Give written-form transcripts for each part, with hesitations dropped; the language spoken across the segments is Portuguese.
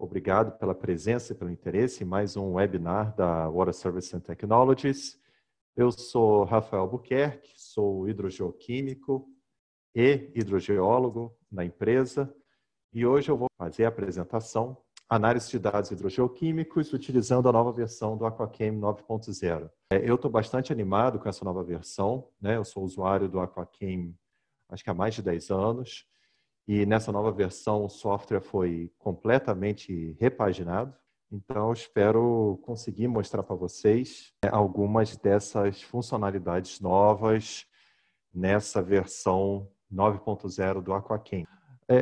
Obrigado pela presença e pelo interesse em mais um webinar da Water Services and Technologies. Eu sou Rafael Albuquerque, sou hidrogeoquímico e hidrogeólogo na empresa e hoje eu vou fazer a apresentação Análise de dados hidrogeoquímicos utilizando a nova versão do AquaChem 9.0. Eu estou bastante animado com essa nova versão, né? Eu sou usuário do AquaChem acho que há mais de 10 anos. E nessa nova versão o software foi completamente repaginado. Então, eu espero conseguir mostrar para vocês algumas dessas funcionalidades novas nessa versão 9.0 do AquaChem.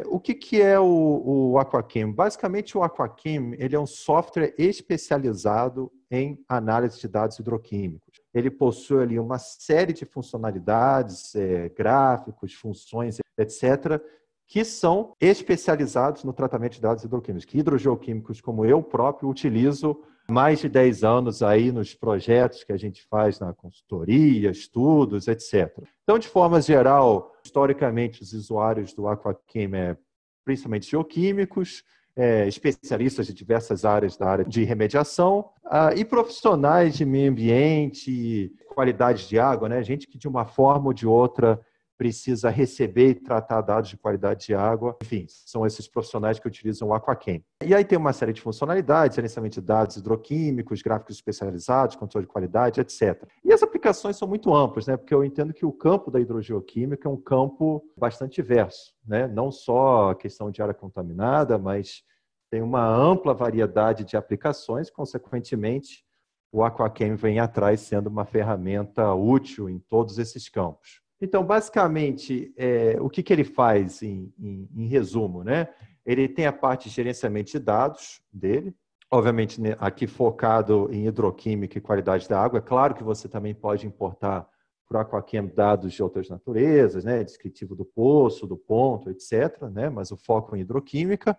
O que é o AquaChem? Basicamente, o AquaChem ele é um software especializado em análise de dados hidroquímicos. Ele possui ali uma série de funcionalidades, gráficos, funções, etc., que são especializados no tratamento de dados hidroquímicos, que hidrogeoquímicos como eu próprio utilizo há mais de 10 anos aí nos projetos que a gente faz na consultoria, estudos, etc. Então, de forma geral, historicamente, os usuários do AquaChem principalmente geoquímicos, especialistas de diversas áreas da área de remediação e profissionais de meio ambiente, qualidade de água, né? Gente que de uma forma ou de outra precisa receber e tratar dados de qualidade de água. Enfim, são esses profissionais que utilizam o AquaChem. E aí tem uma série de funcionalidades, gerenciamento de dados hidroquímicos, gráficos especializados, controle de qualidade, etc. E as aplicações são muito amplas, né? Porque eu entendo que o campo da hidrogeoquímica é um campo bastante diverso, né? Não só a questão de área contaminada, mas tem uma ampla variedade de aplicações, consequentemente, o AquaChem vem atrás sendo uma ferramenta útil em todos esses campos. Então, basicamente, o que ele faz em resumo, né? Ele tem a parte de gerenciamento de dados dele, obviamente aqui focado em hidroquímica e qualidade da água. É claro que você também pode importar para o AquaChem dados de outras naturezas, né? Descritivo do poço, do ponto, etc., né? Mas o foco em hidroquímica.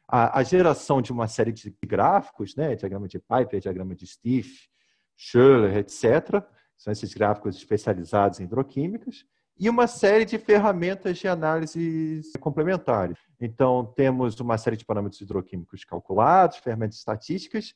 A geração de uma série de gráficos, né? Diagrama de Piper, diagrama de Stiff, Schiller, etc., são esses gráficos especializados em hidroquímicas, e uma série de ferramentas de análise complementares. Então, temos uma série de parâmetros hidroquímicos calculados, ferramentas estatísticas,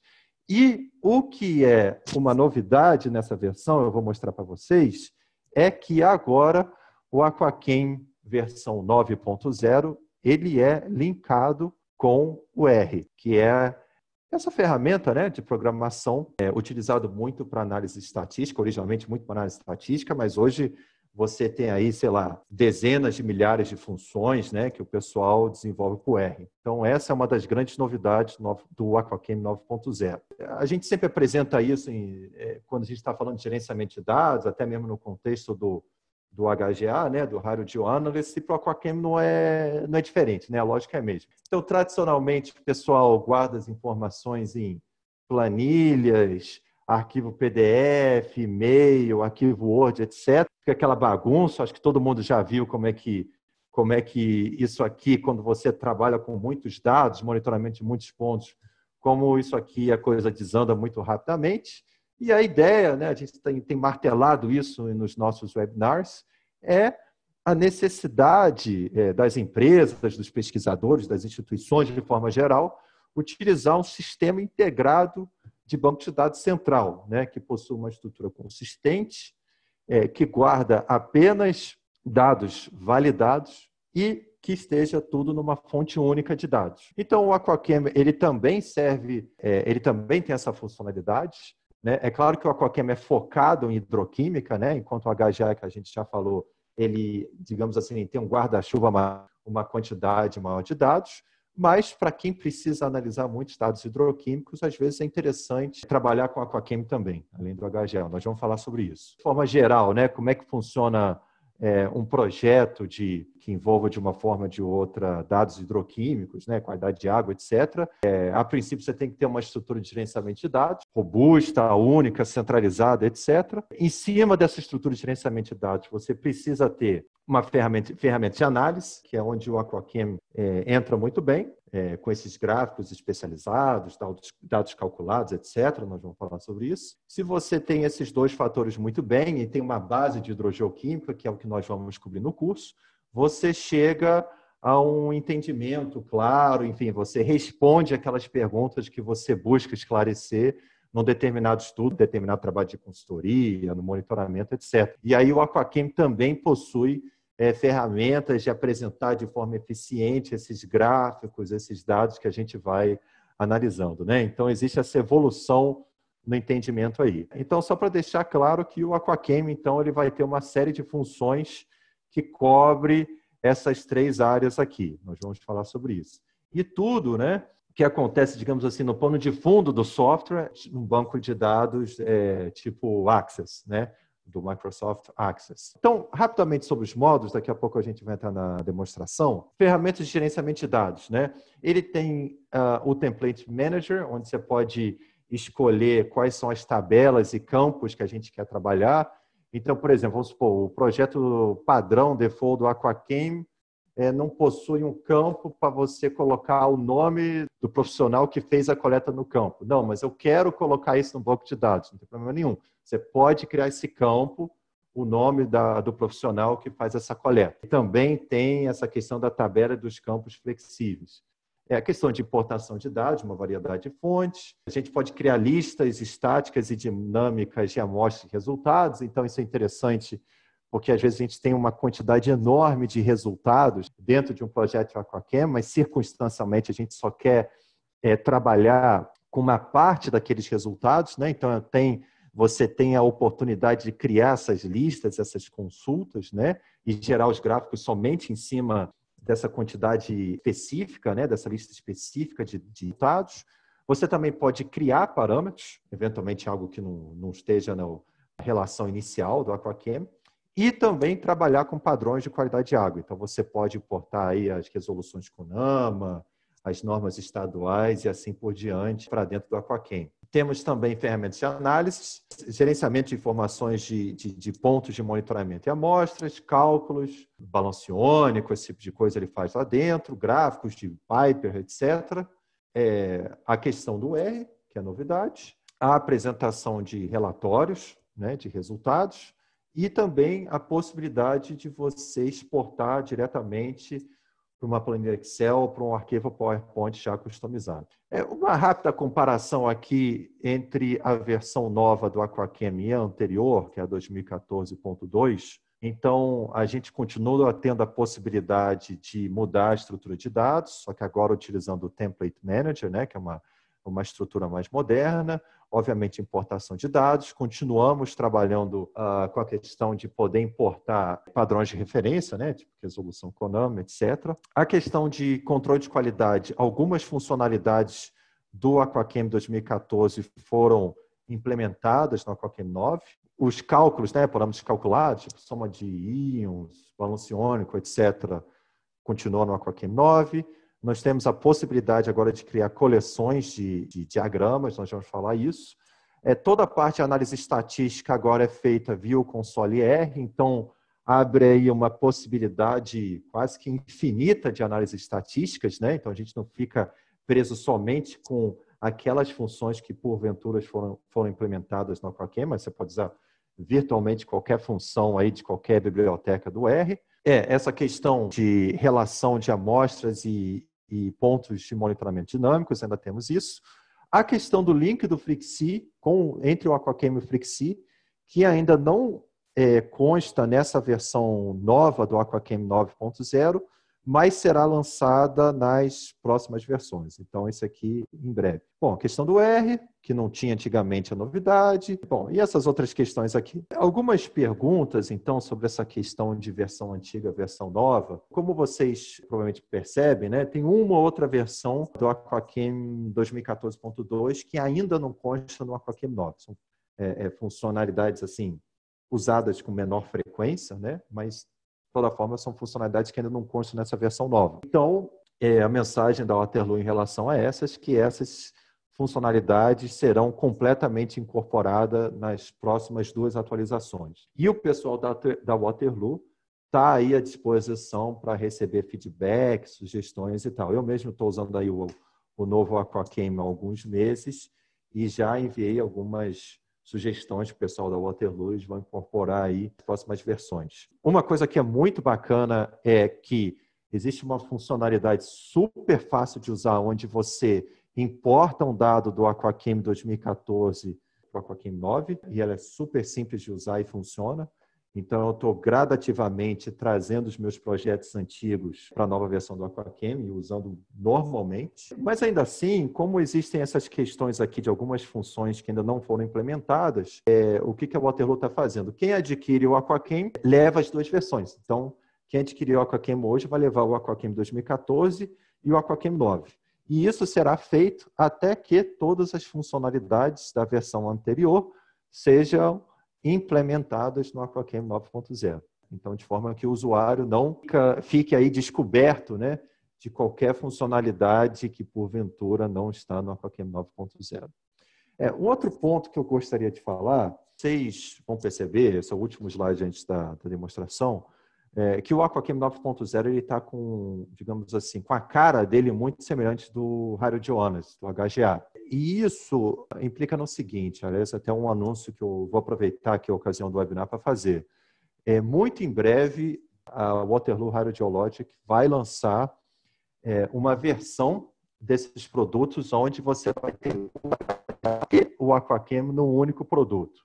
e o que é uma novidade nessa versão, eu vou mostrar para vocês, é que agora o AquaChem versão 9.0, ele é linkado com o R, que é essa ferramenta, né, de programação é utilizado muito para análise estatística, originalmente muito para análise estatística, mas hoje você tem aí, sei lá, dezenas de milhares de funções, né, que o pessoal desenvolve com o R. Então, essa é uma das grandes novidades do AquaChem 9.0. A gente sempre apresenta isso quando a gente está falando de gerenciamento de dados, até mesmo no contexto do HGA, né, do Hydro Geoanalysis, e para o AquaChem não é diferente, né? A lógica é a mesma. Então, tradicionalmente, o pessoal guarda as informações em planilhas, arquivo PDF, e-mail, arquivo Word, etc. Fica aquela bagunça, acho que todo mundo já viu como é que isso aqui, quando você trabalha com muitos dados, monitoramento de muitos pontos, como isso aqui, a coisa desanda muito rapidamente. E a ideia, né, a gente tem martelado isso nos nossos webinars, é a necessidade das empresas, dos pesquisadores, das instituições de forma geral, utilizar um sistema integrado de banco de dados central, né, que possui uma estrutura consistente, que guarda apenas dados validados e que esteja tudo numa fonte única de dados. Então, o AquaChem ele também tem essa funcionalidade. É claro que o AquaChem é focado em hidroquímica, né? Enquanto o HGA, que a gente já falou, ele, digamos assim, tem um guarda-chuva, uma quantidade maior de dados, mas para quem precisa analisar muitos dados hidroquímicos, às vezes é interessante trabalhar com o AquaChem também, além do HGA. Nós vamos falar sobre isso. De forma geral, né? Como é que funciona um projeto que envolva de uma forma ou de outra dados hidroquímicos, né, qualidade de água, etc. A princípio, você tem que ter uma estrutura de gerenciamento de dados robusta, única, centralizada, etc. Em cima dessa estrutura de gerenciamento de dados, você precisa ter uma ferramenta de análise, que é onde o AquaChem entra muito bem, com esses gráficos especializados, dados calculados, etc. Nós vamos falar sobre isso. Se você tem esses dois fatores muito bem e tem uma base de hidrogeoquímica, que é o que nós vamos descobrir no curso, você chega a um entendimento claro, enfim, você responde aquelas perguntas que você busca esclarecer num determinado estudo, determinado trabalho de consultoria, no monitoramento, etc. E aí o Aquachem também possui ferramentas de apresentar de forma eficiente esses gráficos, esses dados que a gente vai analisando, né? Então, existe essa evolução no entendimento aí. Então, só para deixar claro que o Aquachem, então, ele vai ter uma série de funções que cobre essas 3 áreas aqui. Nós vamos falar sobre isso. E tudo, né, que acontece, digamos assim, no pano de fundo do software, num banco de dados tipo Access, né, do Microsoft Access. Então, rapidamente sobre os módulos, daqui a pouco a gente vai entrar na demonstração. Ferramentas de gerenciamento de dados, né? Ele tem o Template Manager, onde você pode escolher quais são as tabelas e campos que a gente quer trabalhar. Então, por exemplo, vamos supor, o projeto padrão default do Aquachem não possui um campo para você colocar o nome do profissional que fez a coleta no campo. Não, mas eu quero colocar isso no banco de dados, não tem problema nenhum. Você pode criar esse campo, o nome do profissional que faz essa coleta. E também tem essa questão da tabela dos campos flexíveis. É a questão de importação de dados, uma variedade de fontes. A gente pode criar listas estáticas e dinâmicas de amostras de resultados, então isso é interessante porque às vezes a gente tem uma quantidade enorme de resultados dentro de um projeto de Aquachem, mas circunstancialmente a gente só quer trabalhar com uma parte daqueles resultados, né? Então você tem a oportunidade de criar essas listas, essas consultas, né? E gerar os gráficos somente em cima dessa quantidade específica, né? Dessa lista específica de resultados. Você também pode criar parâmetros, eventualmente algo que não esteja na relação inicial do Aquachem. E também trabalhar com padrões de qualidade de água. Então, você pode importar aí as resoluções CONAMA, as normas estaduais e assim por diante para dentro do Aquachem. Temos também ferramentas de análise, gerenciamento de informações de pontos de monitoramento e amostras, cálculos, balanço iônico, esse tipo de coisa ele faz lá dentro, gráficos de Piper, etc. A questão do R, que é novidade, a apresentação de relatórios, né, de resultados, e também a possibilidade de você exportar diretamente para uma planilha Excel ou para um arquivo PowerPoint já customizado. Uma rápida comparação aqui entre a versão nova do Aquachem e a anterior, que é a 2014.2. Então, a gente continua tendo a possibilidade de mudar a estrutura de dados, só que agora utilizando o Template Manager, né, que é uma estrutura mais moderna, obviamente importação de dados, continuamos trabalhando com a questão de poder importar padrões de referência, né, tipo resolução CONAMA, etc. A questão de controle de qualidade, algumas funcionalidades do Aquachem 2014 foram implementadas no Aquachem 9. Os cálculos, né, parâmetros calculados, tipo soma de íons, balanço iônico, etc., continuam no Aquachem 9. Nós temos a possibilidade agora de criar coleções de diagramas, nós vamos falar isso. Toda a parte de análise estatística agora é feita via o console R, então abre aí uma possibilidade quase que infinita de análises estatísticas, né? Então a gente não fica preso somente com aquelas funções que porventura foram implementadas no Aquachem, mas você pode usar virtualmente qualquer função aí de qualquer biblioteca do R. Essa questão de relação de amostras e pontos de monitoramento dinâmicos, ainda temos isso. A questão do link do Flixi entre o Aquachem e o Flixi, que ainda não consta nessa versão nova do Aquachem 9.0, mas será lançada nas próximas versões. Então, esse aqui em breve. Bom, a questão do R, que não tinha antigamente a novidade. Bom, e essas outras questões aqui? Algumas perguntas, então, sobre essa questão de versão antiga, versão nova. Como vocês provavelmente percebem, né, tem uma outra versão do Aquachem 2014.2 que ainda não consta no Aquachem 9. São funcionalidades, assim, usadas com menor frequência, né, mas de toda forma, são funcionalidades que ainda não constam nessa versão nova. Então, a mensagem da Waterloo em relação a que essas funcionalidades serão completamente incorporadas nas próximas 2 atualizações. E o pessoal da Waterloo está aí à disposição para receber feedback, sugestões e tal. Eu mesmo estou usando aí o novo Aquachem há alguns meses e já enviei algumas sugestões que o pessoal da Waterloo eles vão incorporar aí nas próximas versões. Uma coisa que é muito bacana é que existe uma funcionalidade super fácil de usar, onde você importa um dado do Aquachem 2014 para o Aquachem 9, e ela é super simples de usar e funciona. Então, eu estou gradativamente trazendo os meus projetos antigos para a nova versão do Aquachem e usando normalmente. Mas, ainda assim, como existem essas questões aqui de algumas funções que ainda não foram implementadas, o que a Waterloo está fazendo? Quem adquire o Aquachem leva as duas versões. Então, quem adquiriu o Aquachem hoje vai levar o Aquachem 2014 e o Aquachem 9. E isso será feito até que todas as funcionalidades da versão anterior sejam implementadas no Aquachem 9.0. Então, de forma que o usuário não fique aí descoberto, né, de qualquer funcionalidade que, porventura, não está no Aquachem 9.0. Um outro ponto que eu gostaria de falar, vocês vão perceber, esse é o último slide antes da demonstração, que o Aquachem 9.0 ele está com, digamos assim, com a cara dele muito semelhante do RadioJonas, do HGA. E isso implica no seguinte, aliás, até um anúncio que eu vou aproveitar aqui a ocasião do webinar para fazer. Muito em breve, a Waterloo Radiogeologic vai lançar uma versão desses produtos onde você vai ter o Aquachem num único produto.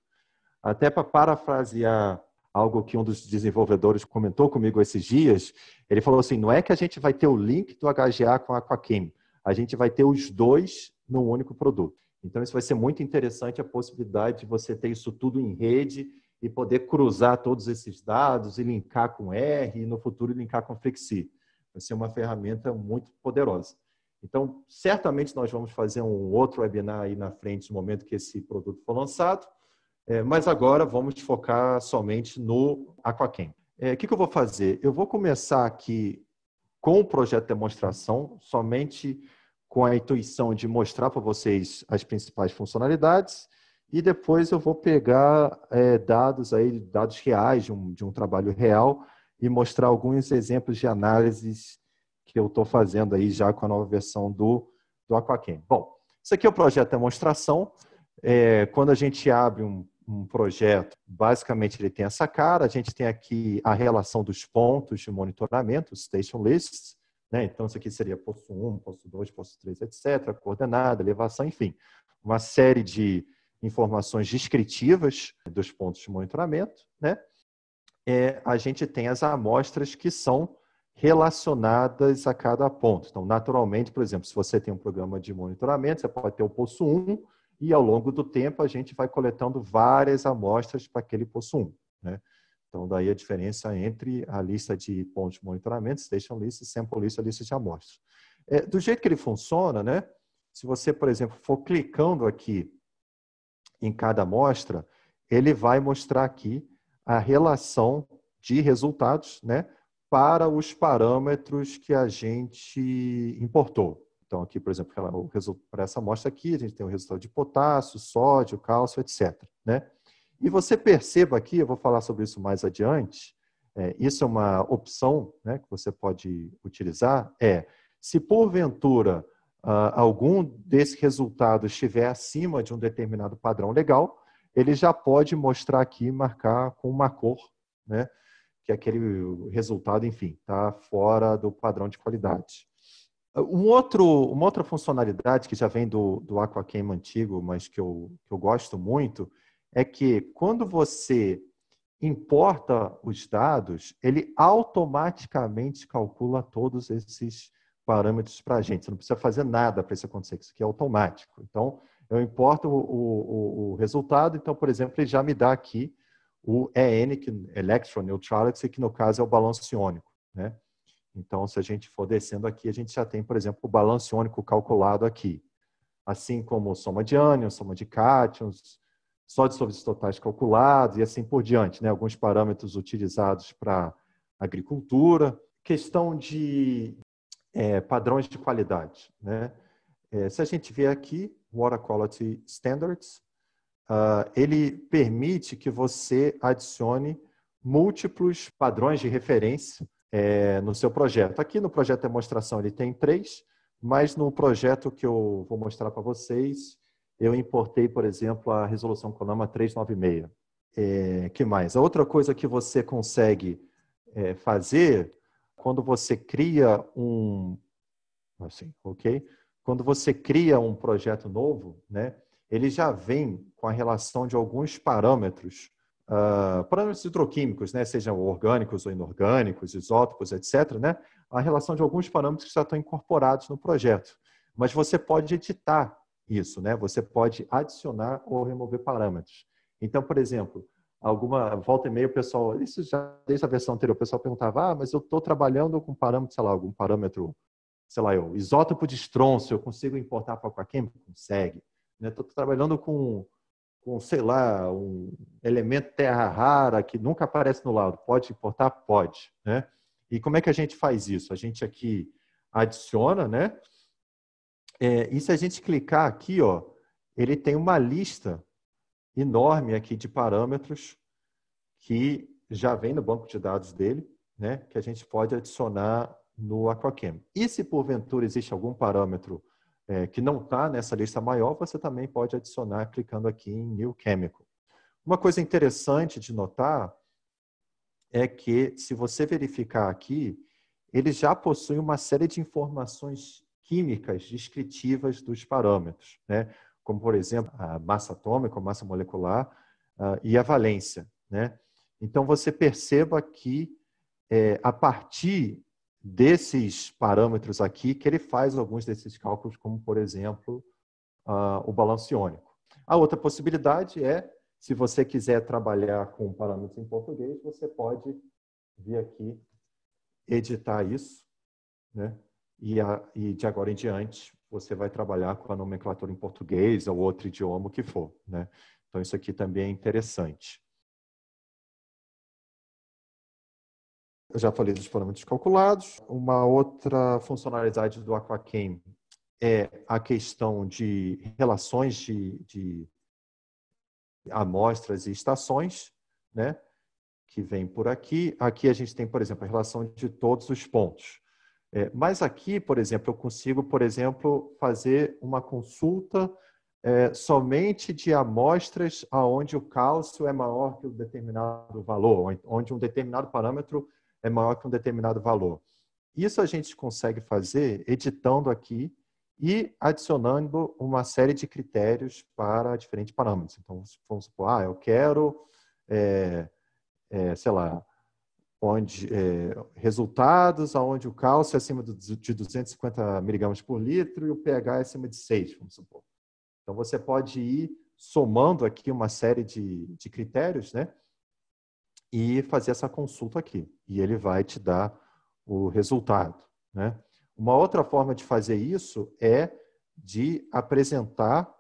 Até para parafrasear algo que um dos desenvolvedores comentou comigo esses dias, ele falou assim, não é que a gente vai ter o link do HGA com o Aquachem, a gente vai ter os dois num único produto. Então, isso vai ser muito interessante, a possibilidade de você ter isso tudo em rede e poder cruzar todos esses dados e linkar com R e, no futuro, linkar com Flexi. Vai ser uma ferramenta muito poderosa. Então, certamente nós vamos fazer um outro webinar aí na frente, no momento que esse produto for lançado, mas agora vamos focar somente no Aquachem. O que eu vou fazer? Eu vou começar aqui com o projeto de demonstração, somente com a intuição de mostrar para vocês as principais funcionalidades e depois eu vou pegar dados reais de um trabalho real e mostrar alguns exemplos de análises que eu estou fazendo aí já com a nova versão do Aquachem. Bom, isso aqui é o projeto de demonstração. Quando a gente abre um projeto, basicamente ele tem essa cara, a gente tem aqui a relação dos pontos de monitoramento, station lists, né? Então isso aqui seria posto 1, posto 2, posto 3, etc., coordenada, elevação, enfim, uma série de informações descritivas dos pontos de monitoramento, né? A gente tem as amostras que são relacionadas a cada ponto. Então, naturalmente, por exemplo, se você tem um programa de monitoramento, você pode ter o poço 1, e ao longo do tempo a gente vai coletando várias amostras para aquele poço 1. Né? Então, daí a diferença entre a lista de pontos de monitoramento, station list, sample list, a lista de amostras. Do jeito que ele funciona, né? Se você, por exemplo, for clicando aqui em cada amostra, ele vai mostrar aqui a relação de resultados, né, para os parâmetros que a gente importou. Então, aqui, por exemplo, para essa amostra aqui, a gente tem o resultado de potássio, sódio, cálcio, etc. Né? E você perceba aqui, eu vou falar sobre isso mais adiante, isso é uma opção, né, que você pode utilizar, se porventura algum desses resultados estiver acima de um determinado padrão legal, ele já pode mostrar aqui, marcar com uma cor, né, que aquele resultado, enfim, está fora do padrão de qualidade. Uma outra funcionalidade que já vem do Aquachem antigo, mas que eu gosto muito, é que quando você importa os dados, ele automaticamente calcula todos esses parâmetros para a gente. Você não precisa fazer nada para isso acontecer, isso aqui é automático. Então, eu importo o resultado, então, por exemplo, ele já me dá aqui o EN, que Electron Neutrality, que no caso é o balanço iônico, né? Então, se a gente for descendo aqui, a gente já tem, por exemplo, o balanço iônico calculado aqui. Assim como soma de ânions, soma de cátions, só de dissolvidos totais calculados e assim por diante, né? Alguns parâmetros utilizados para agricultura. Questão de padrões de qualidade, né? Se a gente vier aqui, Water Quality Standards, ele permite que você adicione múltiplos padrões de referência no seu projeto. Aqui no projeto de demonstração ele tem 3, mas no projeto que eu vou mostrar para vocês, eu importei, por exemplo, a resolução CONAMA 396. Que mais? A outra coisa que você consegue fazer, quando você cria assim, ok? Quando você cria um projeto novo, né, ele já vem com a relação de alguns parâmetros, parâmetros hidroquímicos, né, sejam orgânicos ou inorgânicos, isótopos, etc., né, a relação de alguns parâmetros que já estão incorporados no projeto. Mas você pode editar isso, né? Você pode adicionar ou remover parâmetros. Então, por exemplo, volta e meia o pessoal, isso já desde a versão anterior, o pessoal perguntava, mas eu estou trabalhando com parâmetro, sei lá, algum parâmetro, sei lá, isótopo de estrôncio, eu consigo importar para o Aquachem? Consegue. Estou trabalhando com, sei lá, um elemento terra rara que nunca aparece no laudo. Pode importar? Pode. Né? E como é que a gente faz isso? A gente aqui adiciona, né? E se a gente clicar aqui, ó, ele tem uma lista enorme aqui de parâmetros que já vem no banco de dados dele, né, que a gente pode adicionar no Aquachem. E se porventura existe algum parâmetro que não está nessa lista maior, você também pode adicionar clicando aqui em New Chemical. Uma coisa interessante de notar é que, se você verificar aqui, ele já possui uma série de informações químicas descritivas dos parâmetros, né? Como, por exemplo, a massa atômica, a massa molecular e a valência, né? Então, você perceba que, a partir desses parâmetros aqui, que ele faz alguns desses cálculos, como, por exemplo, o balanço iônico. A outra possibilidade é, se você quiser trabalhar com parâmetros em português, você pode vir aqui, editar isso, né? E de agora em diante, você vai trabalhar com a nomenclatura em português ou outro idioma que for, né? Então, isso aqui também é interessante. Eu já falei dos parâmetros calculados. Uma outra funcionalidade do Aquachem é a questão de relações de amostras e estações, né? Que vem por aqui. Aqui a gente tem, por exemplo, a relação de todos os pontos. Mas aqui, por exemplo, eu consigo, por exemplo, fazer uma consulta somente de amostras onde o cálcio é maior que um determinado valor, onde um determinado parâmetro é maior que um determinado valor. Isso a gente consegue fazer editando aqui e adicionando uma série de critérios para diferentes parâmetros. Então, vamos supor, eu quero, sei lá, resultados onde o cálcio é acima de 250 miligramas por litro e o pH é acima de 6, vamos supor. Então, você pode ir somando aqui uma série de critérios, né? E fazer essa consulta aqui. E ele vai te dar o resultado, né? Uma outra forma de fazer isso é de apresentar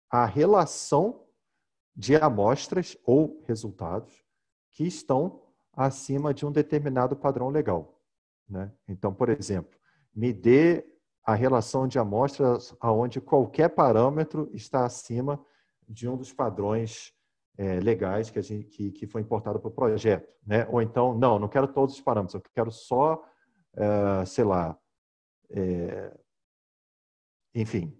a relação de amostras ou resultados que estão acima de um determinado padrão legal, né? Então, por exemplo, me dê a relação de amostras onde qualquer parâmetro está acima de um dos padrões legais que foi importado para o projeto, né? Ou então, não quero todos os parâmetros, eu quero só, sei lá, enfim,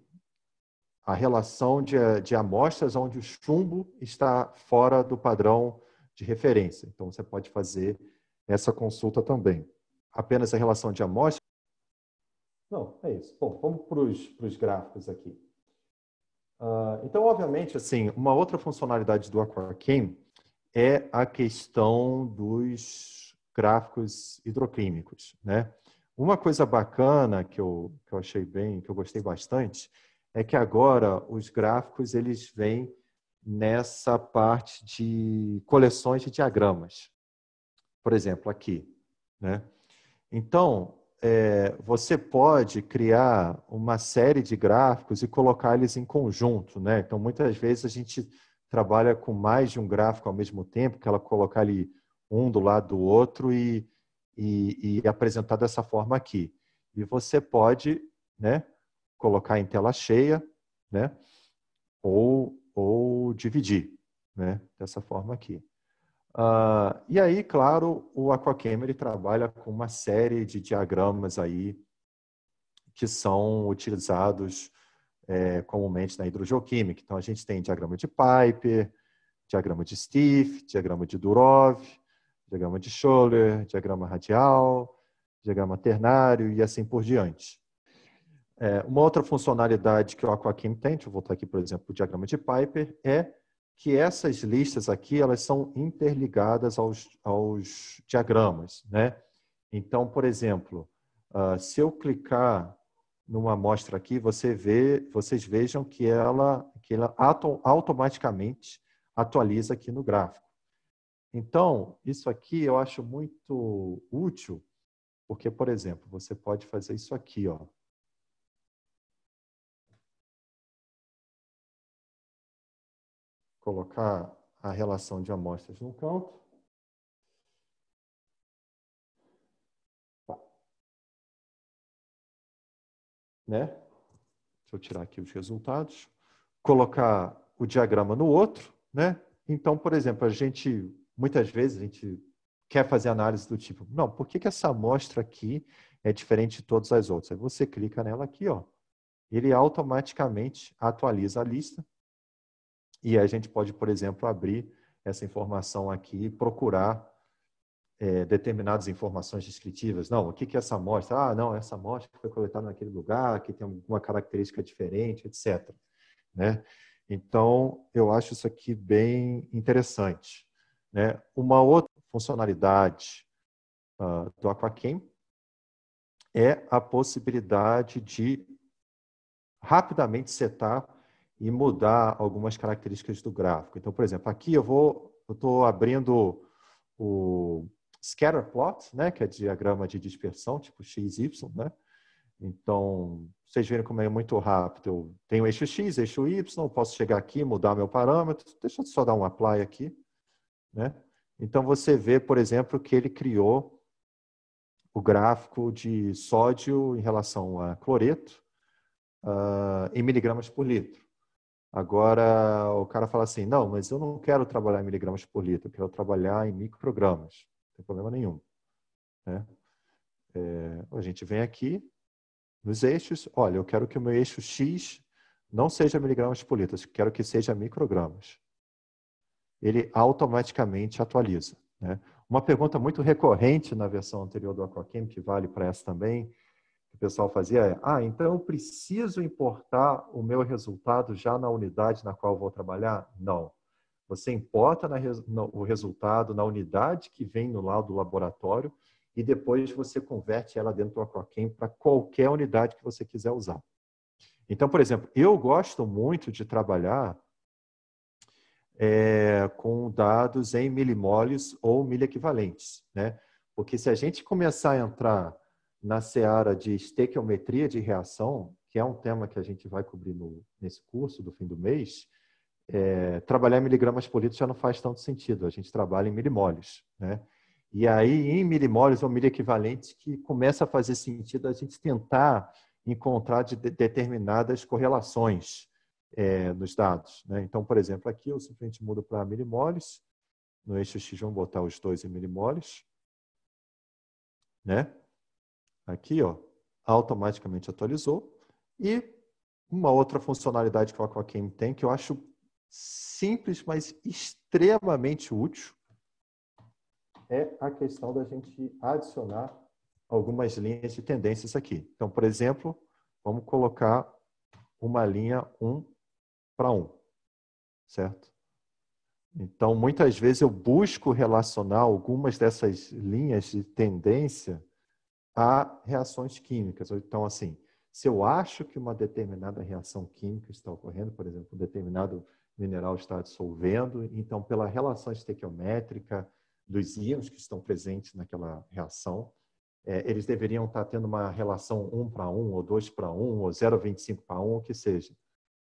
a relação de amostras onde o chumbo está fora do padrão de referência. Então, você pode fazer essa consulta também. Apenas a relação de amostras? Não, é isso. Bom, vamos para os gráficos aqui. Então, obviamente, assim, uma outra funcionalidade do Aquachem é a questão dos gráficos hidroquímicos, né? Uma coisa bacana que eu achei bem, que eu gostei bastante, é que agora os gráficos eles vêm nessa parte de coleções de diagramas. Por exemplo, aqui, né? Então, você pode criar uma série de gráficos e colocar eles em conjunto, né? Então, muitas vezes a gente trabalha com mais de um gráfico ao mesmo tempo, que ela colocar ali um do lado do outro e apresentar dessa forma aqui. E você pode, né, colocar em tela cheia, né, ou dividir, né, dessa forma aqui. E aí, claro, o Aquachem ele trabalha com uma série de diagramas aí que são utilizados comumente na hidrogeoquímica. Então, a gente tem diagrama de Piper, diagrama de Stieff, diagrama de Durov, diagrama de Scholler, diagrama radial, diagrama ternário e assim por diante. Uma outra funcionalidade que o AquaChem tem, deixa eu voltar aqui, por exemplo, o diagrama de Piper, é que essas listas aqui, elas são interligadas aos diagramas, né? Então, por exemplo, se eu clicar numa amostra aqui, vocês vejam que ela automaticamente atualiza aqui no gráfico. Então, isso aqui eu acho muito útil, porque, por exemplo, você pode fazer isso aqui, ó. Colocar a relação de amostras no canto. Né? Deixa eu tirar aqui os resultados. Colocar o diagrama no outro, né? Então, por exemplo, muitas vezes a gente quer fazer análise do tipo, não, por que essa amostra aqui é diferente de todas as outras? Aí você clica nela aqui, ó. Ele automaticamente atualiza a lista. E a gente pode, por exemplo, abrir essa informação aqui e procurar determinadas informações descritivas. Não, o que é essa amostra? Ah, não, essa amostra foi coletada naquele lugar, que tem alguma característica diferente, etc. Né? Então, eu acho isso aqui bem interessante. Né? Uma outra funcionalidade do AquaChem é a possibilidade de rapidamente setar e mudar algumas características do gráfico. Então, por exemplo, aqui eu estou abrindo o scatter plot, né, que é diagrama de dispersão, tipo XY, né? Então, vocês verem como é muito rápido. Eu tenho eixo X, eixo Y, posso chegar aqui, mudar meu parâmetro. Deixa eu só dar um apply aqui, né? Então, você vê, por exemplo, que ele criou o gráfico de sódio em relação a cloreto em miligramas por litro. Agora, o cara fala assim, não, mas eu não quero trabalhar em miligramas por litro, eu quero trabalhar em microgramas. Não tem problema nenhum. Né? A gente vem aqui, nos eixos, olha, eu quero que o meu eixo X não seja miligramas por litro, eu quero que seja microgramas. Ele automaticamente atualiza. Né? Uma pergunta muito recorrente na versão anterior do AquaChem, que vale para essa também, que o pessoal fazia é, então eu preciso importar o meu resultado já na unidade na qual eu vou trabalhar? Não. Você importa o resultado na unidade que vem no lado do laboratório e depois você converte ela dentro do AquaChem para qualquer unidade que você quiser usar. Então, por exemplo, eu gosto muito de trabalhar com dados em milimoles ou miliequivalentes, né? Porque se a gente começar a entrar na seara de estequiometria de reação, que é um tema que a gente vai cobrir nesse curso do fim do mês, trabalhar em miligramas por litro já não faz tanto sentido. A gente trabalha em milimoles, né? E aí, em milimoles ou miliequivalentes, que começa a fazer sentido a gente tentar encontrar determinadas correlações nos dados. Né? Então, por exemplo, aqui eu simplesmente mudo para milimoles. No eixo X, vamos botar os dois em milimoles. Né? Aqui, ó, automaticamente atualizou. E uma outra funcionalidade que o AquaChem tem, que eu acho simples, mas extremamente útil, é a questão da gente adicionar algumas linhas de tendências aqui. Então, por exemplo, vamos colocar uma linha 1 para 1, certo? Então, muitas vezes eu busco relacionar algumas dessas linhas de tendência a reações químicas. Então, assim, se eu acho que uma determinada reação química está ocorrendo, por exemplo, um determinado mineral está dissolvendo, então, pela relação estequiométrica dos íons que estão presentes naquela reação, eles deveriam estar tendo uma relação 1 para 1, ou 2 para 1, ou 0,25 para 1, o que seja.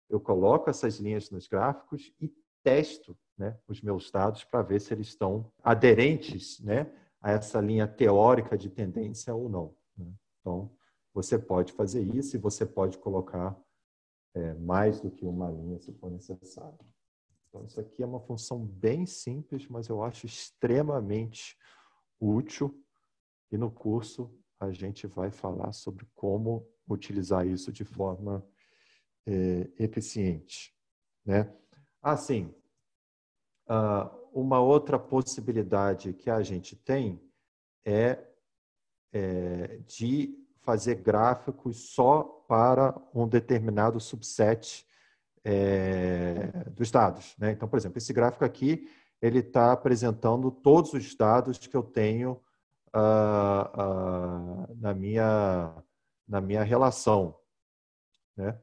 Eu coloco essas linhas nos gráficos e testo, né, os meus dados para ver se eles estão aderentes, né, a essa linha teórica de tendência ou não. Né? Então, você pode fazer isso e você pode colocar mais do que uma linha se for necessário. Então, isso aqui é uma função bem simples, mas eu acho extremamente útil. E no curso a gente vai falar sobre como utilizar isso de forma eficiente. Né? Assim, uma outra possibilidade que a gente tem é de fazer gráficos só para um determinado subset dos dados, né? Então, por exemplo, esse gráfico aqui, ele está apresentando todos os dados que eu tenho na minha relação, né?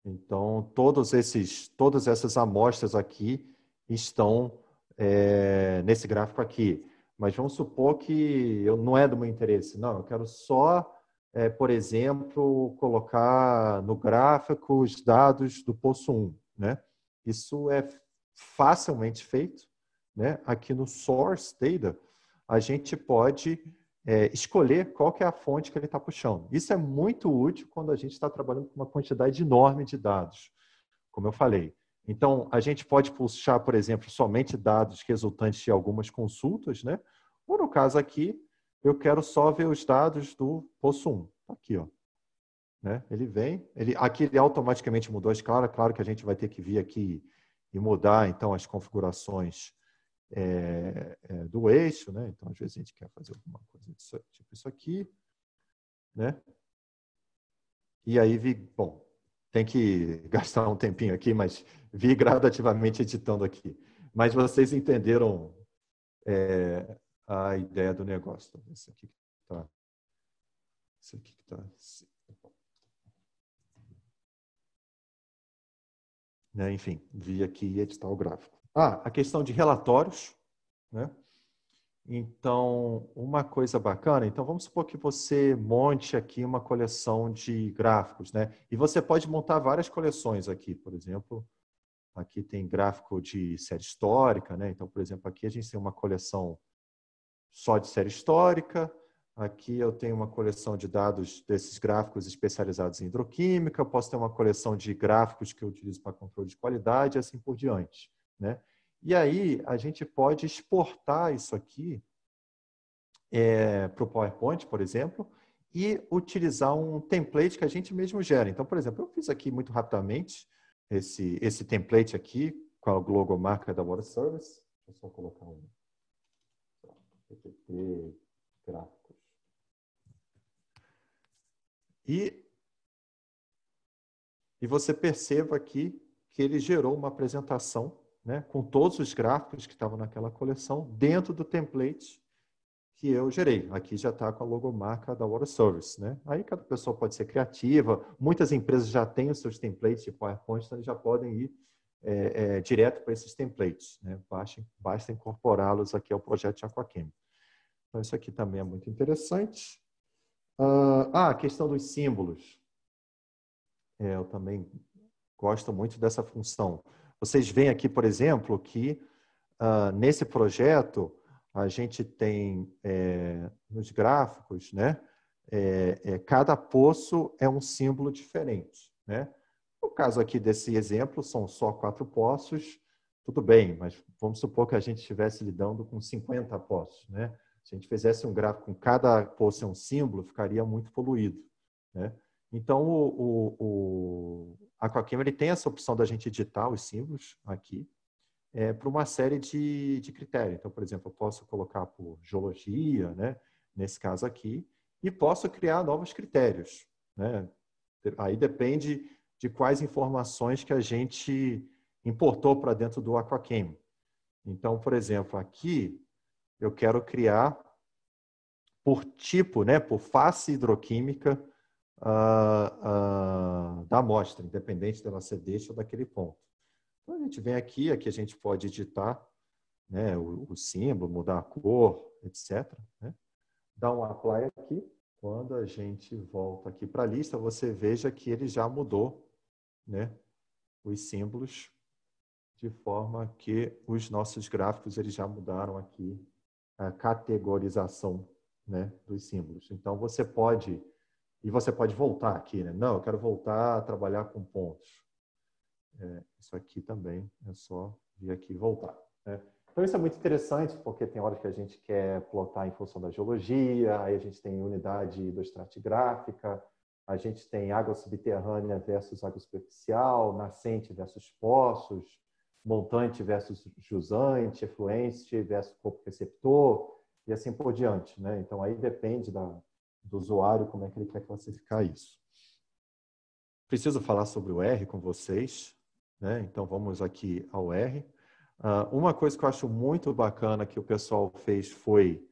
Então, todas essas amostras aqui estão nesse gráfico aqui. Mas vamos supor que não é do meu interesse. Não, eu quero só, por exemplo, colocar no gráfico os dados do poço 1, né? Isso é facilmente feito, né? Aqui no Source Data, a gente pode escolher qual que é a fonte que ele está puxando. Isso é muito útil quando a gente está trabalhando com uma quantidade enorme de dados, como eu falei. Então, a gente pode puxar, por exemplo, somente dados resultantes de algumas consultas, né? Ou no caso aqui, eu quero só ver os dados do poço 1. Aqui, ó. Né? Ele vem, aqui ele automaticamente mudou a escala. Claro que a gente vai ter que vir aqui e mudar, então, as configurações do eixo, né? Então, às vezes a gente quer fazer alguma coisa tipo isso aqui, né? E aí bom, tem que gastar um tempinho aqui, mas vi gradativamente editando aqui. Mas vocês entenderam a ideia do negócio. Então, esse aqui tá. Esse aqui tá. Né? Enfim, vi aqui editar o gráfico. A questão de relatórios, né? Então, uma coisa bacana, então vamos supor que você monte aqui uma coleção de gráficos, né? E você pode montar várias coleções aqui, por exemplo, aqui tem gráfico de série histórica, né? Então, por exemplo, aqui a gente tem uma coleção só de série histórica, aqui eu tenho uma coleção de dados desses gráficos especializados em hidroquímica, eu posso ter uma coleção de gráficos que eu utilizo para controle de qualidade e assim por diante, né? E aí, a gente pode exportar isso aqui para o PowerPoint, por exemplo, e utilizar um template que a gente mesmo gera. Então, por exemplo, eu fiz aqui muito rapidamente esse template aqui com a logomarca da Water Service. Deixa eu só colocar um PPT gráficos. E você perceba aqui que ele gerou uma apresentação, né, com todos os gráficos que estavam naquela coleção dentro do template que eu gerei. Aqui já está com a logomarca da Water Service, né? Aí cada pessoa pode ser criativa. Muitas empresas já têm os seus templates de PowerPoint, então eles já podem ir direto para esses templates, né? Basta incorporá-los aqui ao projeto de Aquachem. Então isso aqui também é muito interessante. A questão dos símbolos. Eu também gosto muito dessa função. Vocês veem aqui, por exemplo, que nesse projeto a gente tem nos gráficos, né? Cada poço é um símbolo diferente, né? No caso aqui desse exemplo, são só 4 poços, tudo bem, mas vamos supor que a gente estivesse lidando com 50 poços, né? Se a gente fizesse um gráfico com cada poço é um símbolo, ficaria muito poluído, né? Então, o Aquachem, ele tem essa opção da gente editar os símbolos aqui, para uma série de critérios. Então, por exemplo, eu posso colocar por geologia, né, nesse caso aqui, e posso criar novos critérios, né? Aí depende de quais informações que a gente importou para dentro do Aquachem. Então, por exemplo, aqui eu quero criar por tipo, né, por face hidroquímica da amostra, independente dela ser deste ou daquele ponto. Então, a gente vem aqui a gente pode editar, né, o símbolo, mudar a cor, etc, né? Dá um apply aqui. Quando a gente volta aqui para a lista, você veja que ele já mudou, né, os símbolos, de forma que os nossos gráficos eles já mudaram aqui a categorização, né, dos símbolos. Então, você pode voltar aqui, né? Não, eu quero voltar a trabalhar com pontos. Isso aqui também é só vir aqui e voltar, né? Então, isso é muito interessante, porque tem horas que a gente quer plotar em função da geologia, aí a gente tem unidade hidroestratigráfica, a gente tem água subterrânea versus água superficial, nascente versus poços, montante versus jusante, efluente versus corpo receptor. e assim por diante, né? Então, aí depende do usuário como é que ele quer classificar isso. Preciso falar sobre o R com vocês, né? Então, vamos aqui ao R. Uma coisa que eu acho muito bacana que o pessoal fez foi,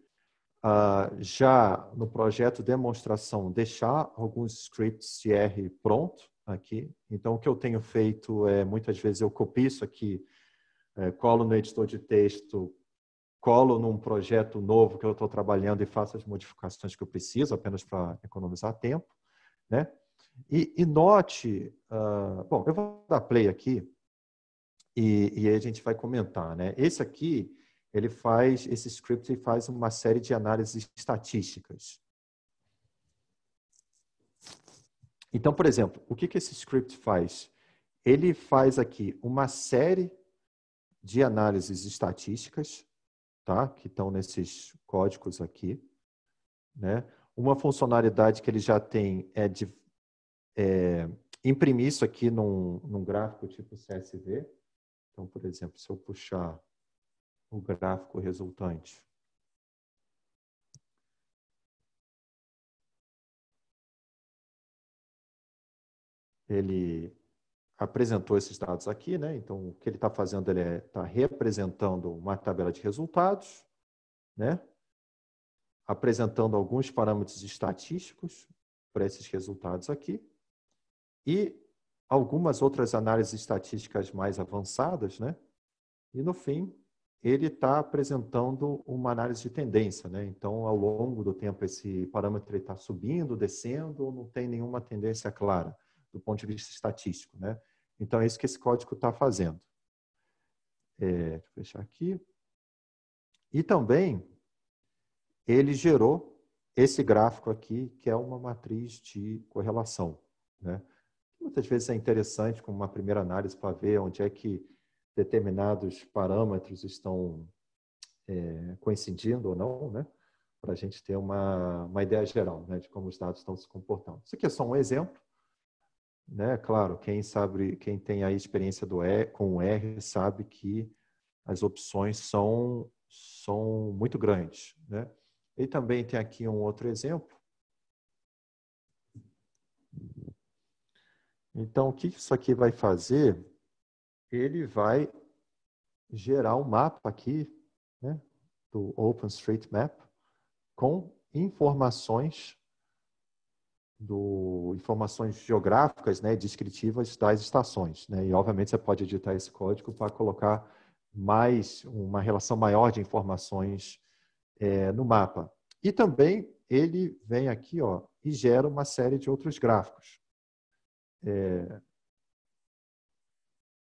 já no projeto demonstração, deixar alguns scripts de R pronto aqui. Então, o que eu tenho feito é, muitas vezes, eu copio isso aqui, colo no editor de texto, colo num projeto novo que eu estou trabalhando e faço as modificações que eu preciso, apenas para economizar tempo, né? E note, bom, eu vou dar play aqui e aí a gente vai comentar, né? Esse aqui, esse script faz uma série de análises estatísticas. Então, por exemplo, o que esse script faz? Ele faz aqui uma série de análises estatísticas, tá? Que estão nesses códigos aqui, né? Uma funcionalidade que ele já tem é de imprimir isso aqui num gráfico tipo CSV. Então, por exemplo, se eu puxar o gráfico resultante, ele apresentou esses dados aqui, né? Então, o que ele está fazendo, ele está representando uma tabela de resultados, né? Apresentando alguns parâmetros estatísticos para esses resultados aqui e algumas outras análises estatísticas mais avançadas, né? E, no fim, ele está apresentando uma análise de tendência, né? Então, ao longo do tempo, esse parâmetro está subindo, descendo, ou não tem nenhuma tendência clara do ponto de vista estatístico, né? Então, é isso que esse código está fazendo. Deixa eu fechar aqui. E também, ele gerou esse gráfico aqui, que é uma matriz de correlação, né? Muitas vezes é interessante, como uma primeira análise, para ver onde é que determinados parâmetros estão coincidindo ou não, né? Para a gente ter uma ideia geral, né, de como os dados estão se comportando. Isso aqui é só um exemplo, né? Claro, quem sabe, quem tem a experiência com o R sabe que as opções são muito grandes, né? E também tem aqui um outro exemplo. Então, o que isso aqui vai fazer? Ele vai gerar um mapa aqui, né, do OpenStreetMap com informações geográficas, né, descritivas das estações, né? E obviamente você pode editar esse código para colocar uma relação maior de informações no mapa. E também ele vem aqui, ó, e gera uma série de outros gráficos.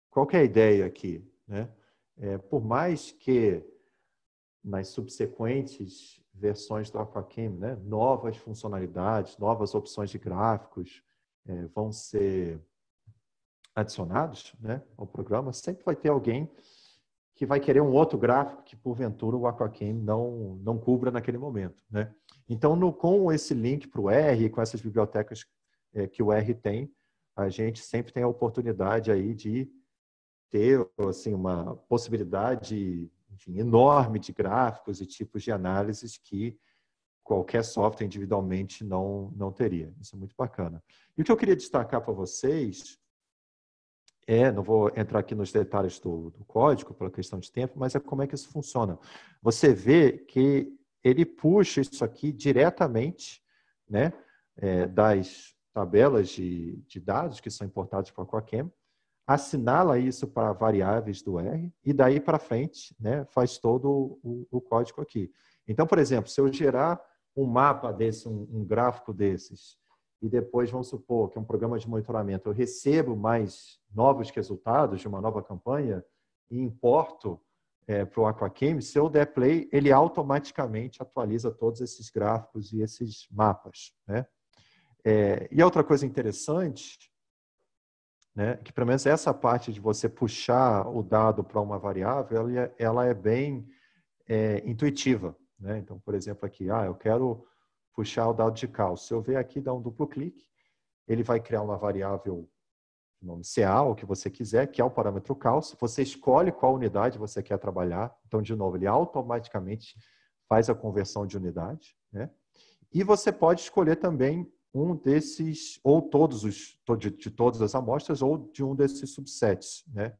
Qual que é a ideia aqui, né? Por mais que nas subsequentes versões do Aquacam, né, novas funcionalidades, novas opções de gráficos vão ser adicionados, né, ao programa, sempre vai ter alguém que vai querer um outro gráfico que, porventura, o Aquacam não cubra naquele momento, né? Então, com esse link para o R, com essas bibliotecas que o R tem, a gente sempre tem a oportunidade aí de ter assim, uma possibilidade, enfim, enorme de gráficos e tipos de análises que qualquer software individualmente não teria. Isso é muito bacana. E o que eu queria destacar para vocês não vou entrar aqui nos detalhes do código, pela questão de tempo, mas é como é que isso funciona. Você vê que ele puxa isso aqui diretamente, né, das tabelas de dados que são importados para o Aquacam, assinala isso para variáveis do R e daí para frente, né, faz todo o código aqui. Então, por exemplo, se eu gerar um mapa desse, um gráfico desses, e depois, vamos supor que é um programa de monitoramento, eu recebo mais novos resultados de uma nova campanha e importo para o Aquacam, se eu der play, ele automaticamente atualiza todos esses gráficos e esses mapas, né? E outra coisa interessante, né, que pelo menos essa parte de você puxar o dado para uma variável, ela é bem intuitiva, né? Então, por exemplo, aqui, eu quero puxar o dado de cálcio. Se eu ver aqui, dá um duplo clique, ele vai criar uma variável de nome CA, o que você quiser, que é o parâmetro cálcio. Você escolhe qual unidade você quer trabalhar. Então, de novo, ele automaticamente faz a conversão de unidade, né? E você pode escolher também um desses, ou de todas as amostras, ou de um desses subsets, né?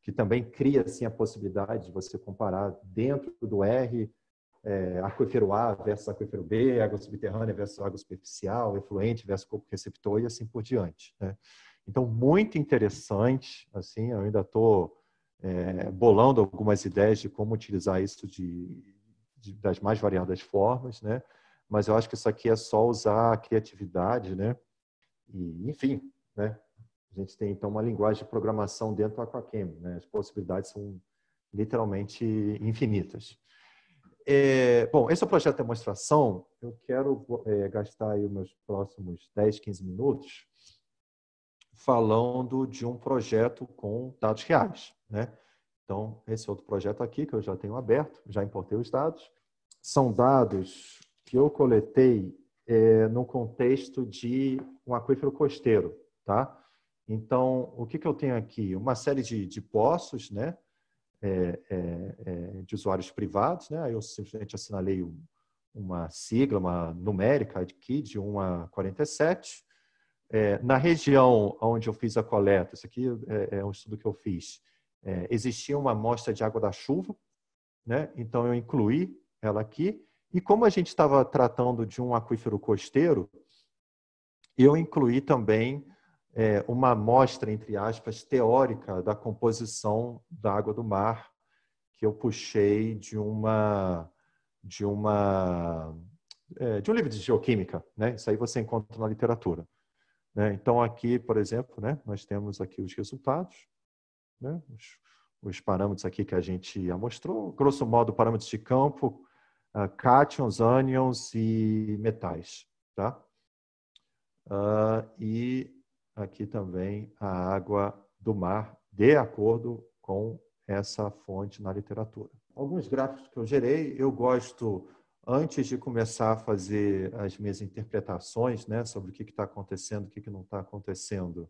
Que também cria assim, a possibilidade de você comparar dentro do R, aquífero A versus aquífero B, água subterrânea versus água superficial, efluente versus corpo receptor e assim por diante, né? Então, muito interessante, assim, eu ainda estou bolando algumas ideias de como utilizar isso das mais variadas formas, né? Mas eu acho que isso aqui é só usar a criatividade, né? E, enfim, né? A gente tem, então, uma linguagem de programação dentro do Aquachem, né? As possibilidades são literalmente infinitas. Bom, esse é o projeto de demonstração. Eu quero gastar aí os meus próximos 10, 15 minutos falando de um projeto com dados reais, né? Então, esse outro projeto aqui, que eu já tenho aberto, já importei os dados. São dados que eu coletei no contexto de um aquífero costeiro, tá? Então, o que eu tenho aqui? Uma série de poços, né? De usuários privados, né? Aí eu simplesmente assinalei uma sigla, uma numérica aqui, de 1 a 47. Na região onde eu fiz a coleta, isso aqui é um estudo que eu fiz, existia uma amostra de água da chuva, né? Então eu incluí ela aqui. E como a gente estava tratando de um aquífero costeiro, eu incluí também uma amostra, entre aspas, teórica da composição da água do mar, que eu puxei de um livro de geoquímica, né? Isso aí você encontra na literatura, né? Então aqui, por exemplo, né, nós temos aqui os resultados, né? Os parâmetros aqui que a gente amostrou, grosso modo, parâmetros de campo, cátions, ânions e metais, tá? E aqui também a água do mar, de acordo com essa fonte na literatura. Alguns gráficos que eu gerei, eu gosto, antes de começar a fazer as minhas interpretações, né, sobre o que está acontecendo, o que não está acontecendo,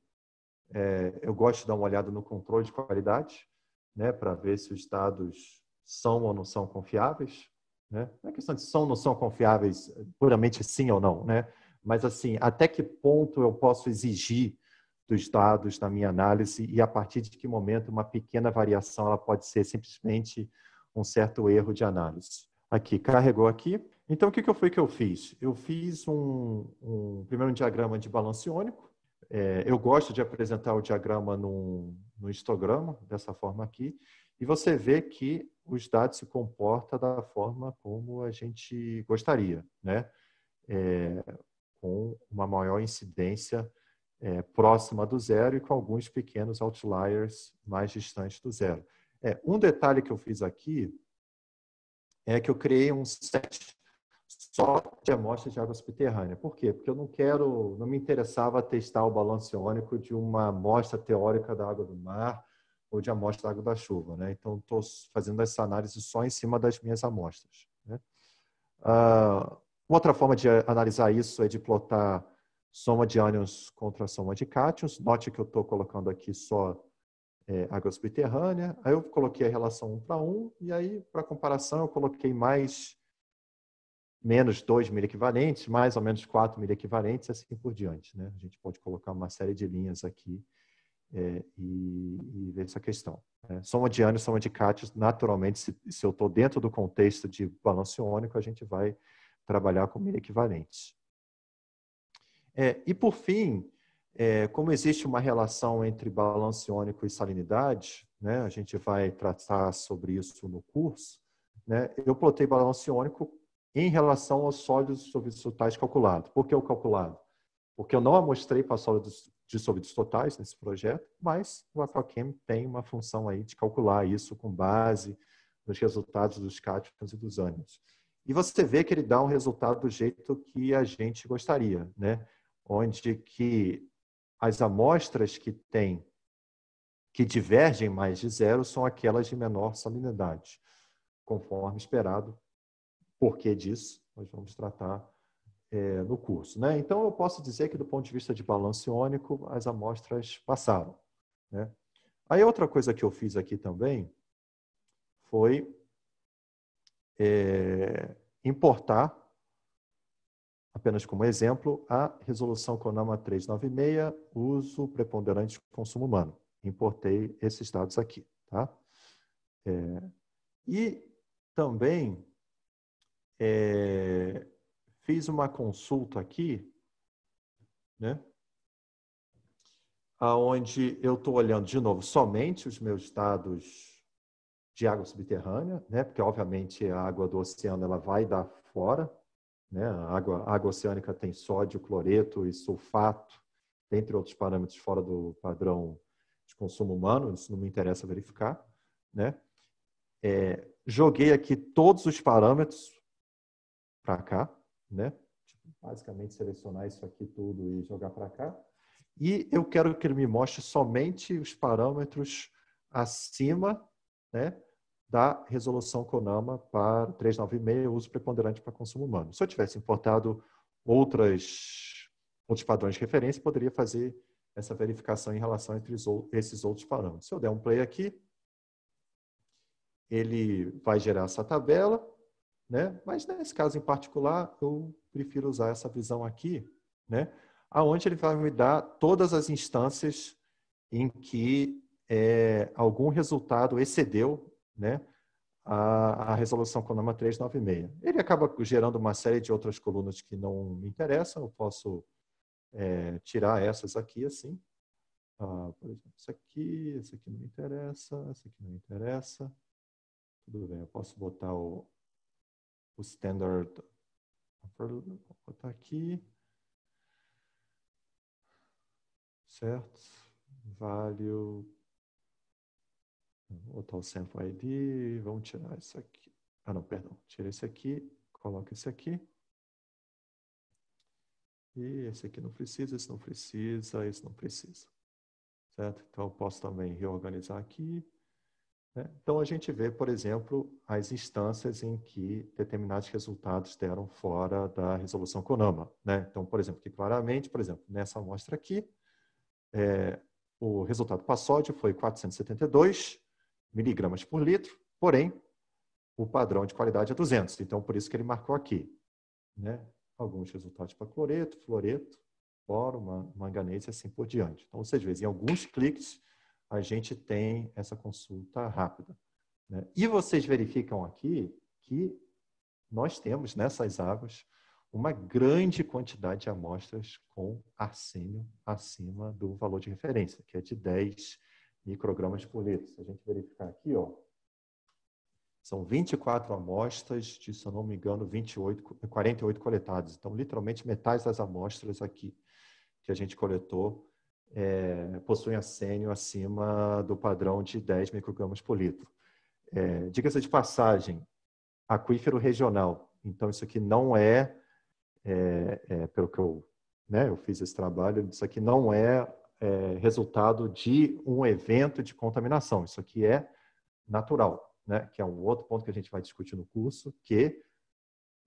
eu gosto de dar uma olhada no controle de qualidade, né, para ver se os dados são ou não são confiáveis, né? Não é questão de são ou não são confiáveis, puramente sim ou não, né? Mas, assim, até que ponto eu posso exigir dos dados na minha análise e a partir de que momento uma pequena variação ela pode ser simplesmente um certo erro de análise. Aqui, carregou aqui. Então, o que foi que eu fiz? Eu fiz primeiro um diagrama de balanço iônico. Eu gosto de apresentar o diagrama no histograma, dessa forma aqui, e você vê que os dados se comportam da forma como a gente gostaria, né? Com uma maior incidência próxima do zero e com alguns pequenos outliers mais distantes do zero. Um detalhe que eu fiz aqui é que eu criei um set só de amostras de água subterrânea. Por quê? Porque eu não me interessava testar o balanço iônico de uma amostra teórica da água do mar ou de amostra da água da chuva, né? Então, estou fazendo essa análise só em cima das minhas amostras, né? Uma outra forma de analisar isso é de plotar soma de ânions contra a soma de cátions. Note que eu estou colocando aqui só água subterrânea. Aí eu coloquei a relação 1 para 1, e aí, para comparação, eu coloquei menos 2 miliequivalentes, mais ou menos 4 miliequivalentes, assim por diante, né? A gente pode colocar uma série de linhas aqui e ver essa questão, né? Soma de ânions, soma de cátions, naturalmente, se eu estou dentro do contexto de balanço iônico, a gente vai trabalhar com miliequivalentes. E, por fim, como existe uma relação entre balanço iônico e salinidade, né, a gente vai tratar sobre isso no curso, né, eu plotei balanço iônico em relação aos sólidos dissolvidos totais calculados. Por que o calculado? Porque eu não amostrei para sólidos dissolvidos totais nesse projeto, mas o Aquachem tem uma função aí de calcular isso com base nos resultados dos cátions e dos ânions. E você vê que ele dá um resultado do jeito que a gente gostaria, né? Onde que as amostras que divergem mais de zero são aquelas de menor salinidade, conforme esperado. Por que disso? Nós vamos tratar no curso, né? Então, eu posso dizer que, do ponto de vista de balanço iônico, as amostras passaram, né? Aí, outra coisa que eu fiz aqui também foi importar, apenas como exemplo, a resolução CONAMA 396, uso preponderante de consumo humano. Importei esses dados aqui. Tá? E também fiz uma consulta aqui, né? Onde eu estou olhando, de novo, somente os meus dados de água subterrânea, né? Porque, obviamente, a água do oceano ela vai dar fora. Né? A água oceânica tem sódio, cloreto e sulfato, entre outros parâmetros fora do padrão de consumo humano, isso não me interessa verificar. Né? Joguei aqui todos os parâmetros para cá, né? Basicamente selecionar isso aqui tudo e jogar para cá. E eu quero que ele me mostre somente os parâmetros acima, né, da resolução CONAMA para 396, uso preponderante para consumo humano. Se eu tivesse importado outros padrões de referência, poderia fazer essa verificação em relação entre esses outros parâmetros. Se eu der um play aqui, ele vai gerar essa tabela, né? Mas nesse caso em particular, eu prefiro usar essa visão aqui, né? Onde ele vai me dar todas as instâncias em que algum resultado excedeu, né, a resolução CONAMA 396. Ele acaba gerando uma série de outras colunas que não me interessam, eu posso tirar essas aqui assim. Por exemplo, esse aqui não me interessa, esse aqui não me interessa. Tudo bem, eu posso botar o standard, vou botar aqui, certo? Value, vou botar o sample ID, vamos tirar isso aqui. Não, perdão, tira esse aqui, coloca esse aqui. E esse aqui não precisa, esse não precisa, esse não precisa. Certo? Então, eu posso também reorganizar aqui. Né? Então, a gente vê, por exemplo, as instâncias em que determinados resultados deram fora da resolução CONAMA. Né? Então, por exemplo, aqui claramente, por exemplo, nessa amostra aqui, o resultado para sódio foi 472 miligramas por litro, porém, o padrão de qualidade é 200. Então, por isso que ele marcou aqui. Né? Alguns resultados para cloreto, fluoreto, boro, manganês e assim por diante. Então, vocês veem, em alguns cliques, a gente tem essa consulta rápida. Né? E vocês verificam aqui que nós temos nessas águas uma grande quantidade de amostras com arsênio acima do valor de referência, que é de 10 microgramas por litro. Se a gente verificar aqui, ó, são 24 amostras de, se eu não me engano, 48 coletadas. Então, literalmente, metade das amostras aqui que a gente coletou possuem arsênio acima do padrão de 10 microgramas por litro. Diga-se de passagem, aquífero regional. Então, isso aqui não pelo que eu fiz esse trabalho, isso aqui não é resultado de um evento de contaminação. Isso aqui é natural. Né, que é um outro ponto que a gente vai discutir no curso, que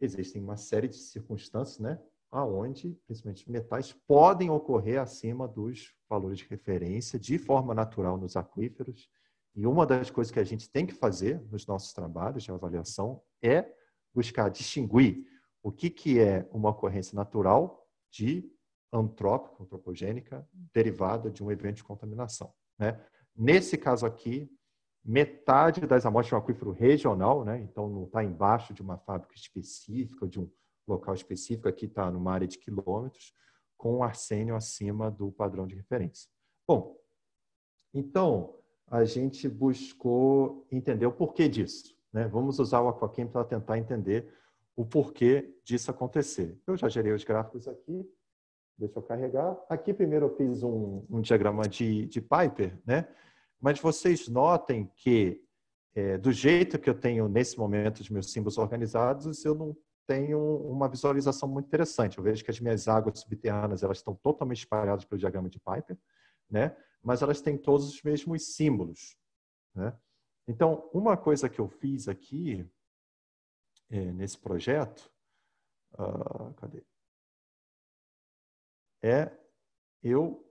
existem uma série de circunstâncias, né, onde, principalmente metais, podem ocorrer acima dos valores de referência de forma natural nos aquíferos. E uma das coisas que a gente tem que fazer nos nossos trabalhos de avaliação é buscar distinguir o que é uma ocorrência natural de antropogênica derivada de um evento de contaminação. Né? Nesse caso aqui, metade das amostras de um aquífero regional, né? Então não está embaixo de uma fábrica específica, de um local específico, aqui está numa área de quilômetros, com arsênio acima do padrão de referência. Bom, então a gente buscou entender o porquê disso. Né? Vamos usar o Aquachem para tentar entender o porquê disso acontecer. Eu já gerei os gráficos aqui, deixa eu carregar. Aqui primeiro eu fiz um diagrama de Piper, né? Mas vocês notem que, do jeito que eu tenho nesse momento os meus símbolos organizados, eu não tenho uma visualização muito interessante. Eu vejo que as minhas águas subterrâneas elas estão totalmente espalhadas pelo diagrama de Piper, né? Mas elas têm todos os mesmos símbolos. Né? Então, uma coisa que eu fiz aqui, nesse projeto, cadê? Eu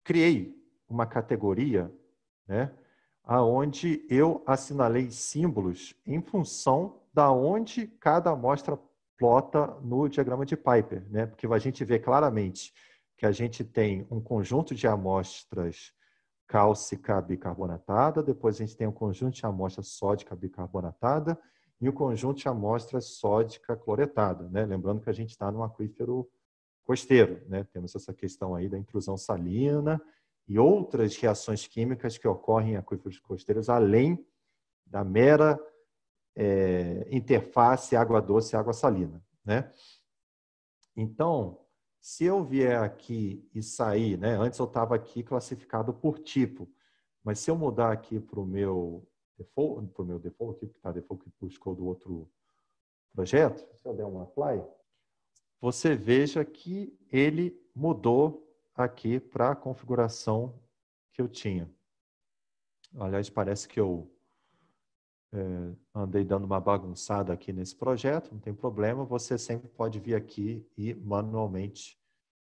criei uma categoria, né, aonde eu assinalei símbolos em função da onde cada amostra plota no diagrama de Piper, né? Porque a gente vê claramente que a gente tem um conjunto de amostras cálcica bicarbonatada, depois a gente tem um conjunto de amostras sódica bicarbonatada e o conjunto de amostras sódica cloretada, né? Lembrando que a gente está num aquífero costeiro, né? Temos essa questão aí da intrusão salina e outras reações químicas que ocorrem em aquíferos costeiros, além da mera interface água doce e água salina, né? Então, se eu vier aqui e sair, né? Antes eu estava aqui classificado por tipo, mas se eu mudar aqui para o meu default, aqui, que está default que buscou do outro projeto, se eu der um apply, você veja que ele mudou aqui para a configuração que eu tinha. Aliás, parece que eu andei dando uma bagunçada aqui nesse projeto, não tem problema, você sempre pode vir aqui e manualmente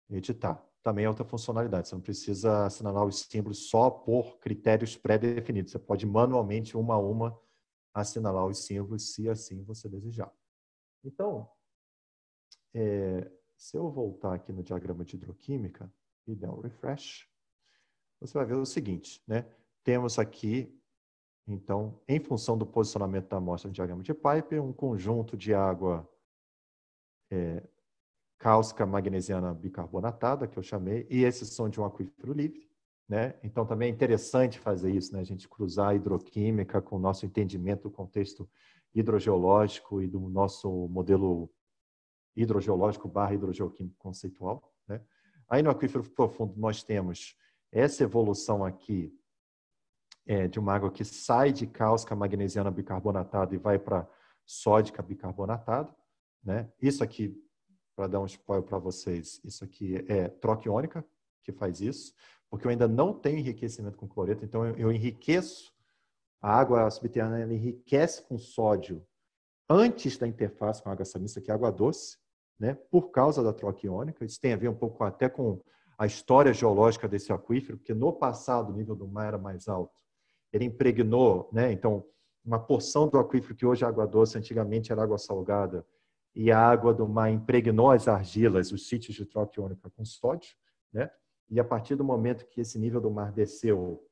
editar. Também é outra funcionalidade, você não precisa assinalar os símbolos só por critérios pré-definidos, você pode manualmente, uma a uma, assinalar os símbolos, se assim você desejar. Então, se eu voltar aqui no diagrama de hidroquímica e der um refresh, você vai ver o seguinte, né? Temos aqui, então, em função do posicionamento da amostra no diagrama de Piper, um conjunto de água cálcica magnesiana bicarbonatada, que eu chamei, e esses são de um aquífero livre, né? Então, também é interessante fazer isso, né? A gente cruzar a hidroquímica com o nosso entendimento do contexto hidrogeológico e do nosso modelo hidrogeológico / hidrogeoquímico conceitual, né? Aí no aquífero profundo nós temos essa evolução aqui de uma água que sai de cálcica magnesiana bicarbonatada e vai para sódica bicarbonatada, né? Isso aqui, para dar um spoiler para vocês, isso aqui é troca iônica que faz isso, porque eu ainda não tenho enriquecimento com cloreto, então eu enriqueço, a água subterrânea ela enriquece com sódio antes da interface com a água salina, que é água doce, né? Por causa da troca iônica. Isso tem a ver um pouco até com a história geológica desse aquífero, porque no passado o nível do mar era mais alto. Ele impregnou, né? Então, uma porção do aquífero que hoje é água doce, antigamente era água salgada, e a água do mar impregnou as argilas, os sítios de troca iônica com sódio, né? E a partir do momento que esse nível do mar desceu,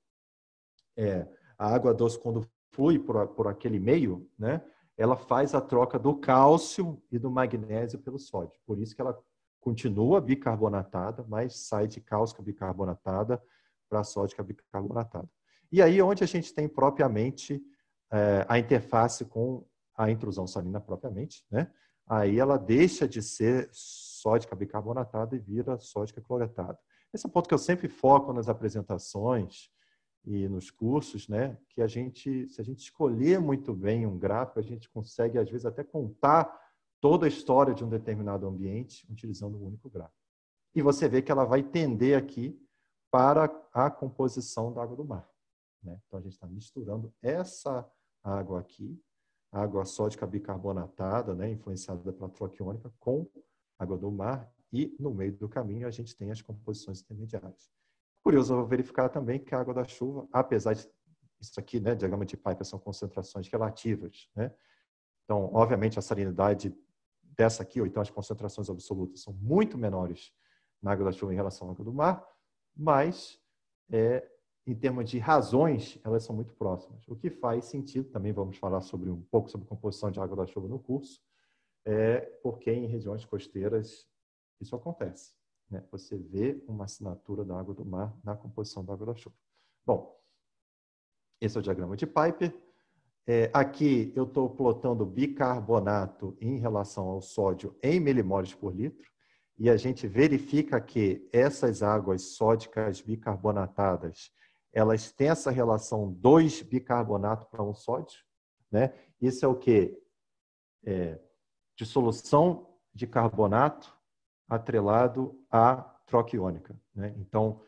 a água doce, quando flui por aquele meio, né? Ela faz a troca do cálcio e do magnésio pelo sódio. Por isso que ela continua bicarbonatada, mas sai de cálcica bicarbonatada para sódica bicarbonatada. E aí onde a gente tem propriamente a interface com a intrusão salina propriamente, né? Aí ela deixa de ser sódica bicarbonatada e vira sódica cloretada. Esse é um ponto que eu sempre foco nas apresentações e nos cursos, né? Que se a gente escolher muito bem um gráfico, a gente consegue, às vezes, até contar toda a história de um determinado ambiente utilizando um único gráfico. E você vê que ela vai tender aqui para a composição da água do mar, né? Então, a gente está misturando essa água aqui, água sódica bicarbonatada, né, influenciada pela troca iônica, com água do mar, e no meio do caminho a gente tem as composições intermediárias. Curioso verificar também que a água da chuva, apesar de isso aqui, né, diagrama de Piper, são concentrações relativas, né? Então, obviamente, a salinidade dessa aqui, ou então as concentrações absolutas, são muito menores na água da chuva em relação à água do mar, mas em termos de razões, elas são muito próximas. O que faz sentido, também vamos falar um pouco sobre composição de água da chuva no curso, porque em regiões costeiras isso acontece, né? Você vê uma assinatura da água do mar na composição da água da chuva. Bom, esse é o diagrama de Piper. Aqui eu estou plotando bicarbonato em relação ao sódio em milimoles por litro, e a gente verifica que essas águas sódicas bicarbonatadas, elas têm essa relação 2 bicarbonato para 1 sódio, né? Isso é o quê? Dissolução de carbonato atrelado à troca iônica, né? Então,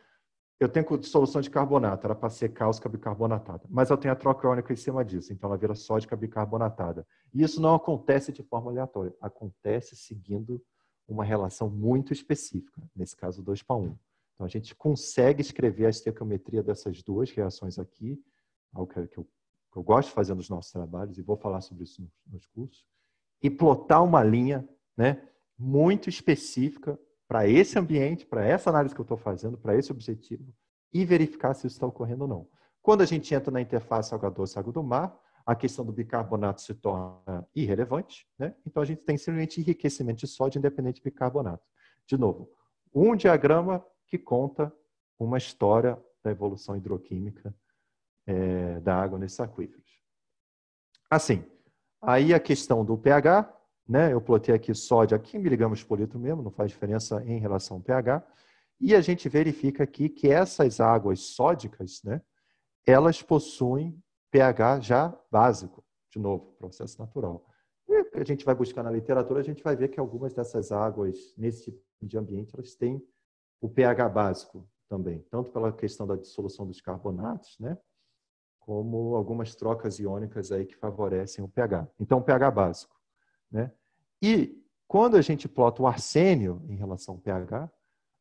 eu tenho dissolução de carbonato, era para ser cálcica bicarbonatada, mas eu tenho a troca iônica em cima disso, então ela vira sódica bicarbonatada. E isso não acontece de forma aleatória, acontece seguindo uma relação muito específica, nesse caso 2 para 1. Então a gente consegue escrever a estequiometria dessas duas reações aqui algo que eu gosto de fazer nos nossos trabalhos, e vou falar sobre isso nos cursos, e plotar uma linha, né, muito específica para esse ambiente, para essa análise que eu estou fazendo, para esse objetivo, e verificar se isso está ocorrendo ou não. Quando a gente entra na interface água doce e água do mar, a questão do bicarbonato se torna irrelevante, né? Então a gente tem simplesmente enriquecimento de sódio independente de bicarbonato. De novo, um diagrama que conta uma história da evolução hidroquímica da água nesses aquíferos. Assim, aí a questão do pH, né? Eu plotei aqui sódio a 15 miligramas por litro mesmo, não faz diferença em relação ao pH. E a gente verifica aqui que essas águas sódicas, né? Elas possuem pH já básico, de novo, processo natural. E a gente vai buscar na literatura, a gente vai ver que algumas dessas águas, nesse tipo de ambiente, elas têm o pH básico também, tanto pela questão da dissolução dos carbonatos, né, como algumas trocas iônicas aí que favorecem o pH. Então, pH básico, né? E quando a gente plota o arsênio em relação ao pH,